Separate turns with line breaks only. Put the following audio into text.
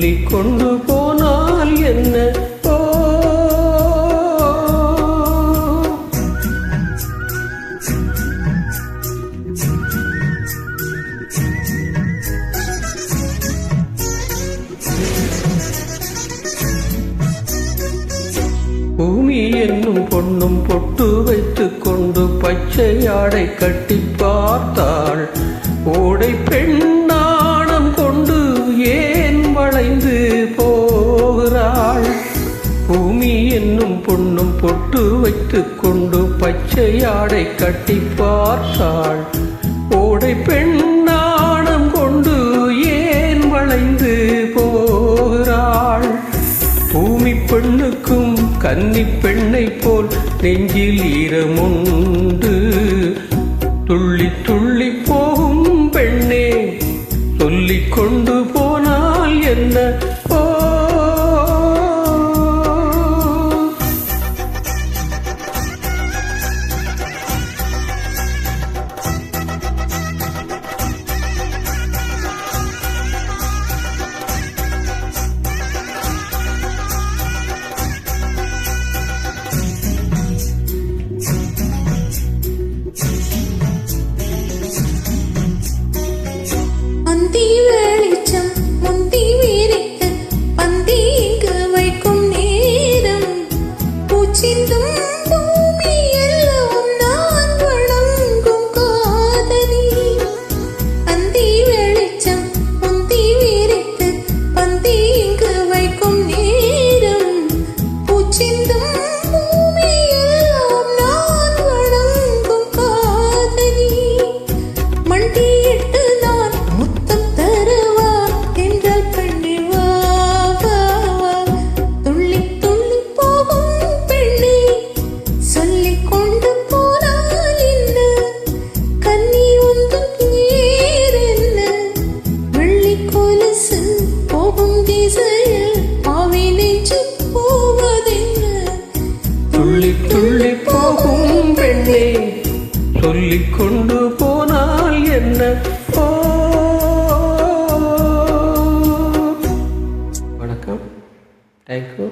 சொல்லிக் கொண்டு போனால் என்ன? பூமி என்னும் பொண்ணும் பொட்டு வைத்துக் கொண்டு பச்சை ஆடை கட்டி பார்த்தாள். ஓடை பெண்ணாணம் கொண்டு ஏன் வளைந்து போகிறாள்? பூமி என்னும் பொண்ணும் பொட்டு வைத்துக் கொண்டு பச்சை ஆடை கட்டி பார்த்தாள். ஓடை பெண்ணாணம் கொண்டு ஏன் வளைந்து போகிறாள்? பூமி பெண்ணுக்கும் கன்னி பெண்ணை போல் நெஞ்சில் ஈரமுண்டு. துள்ளி துள்ளி போகும் பெண்ணே சொல்லிக் கொண்டு போனால் என்ன? துள்ளி துள்ளி போகும் பெண்ணே சொல்லிக் கொண்டு போனால் என்ன? வணக்கம். தேங்க்யூ.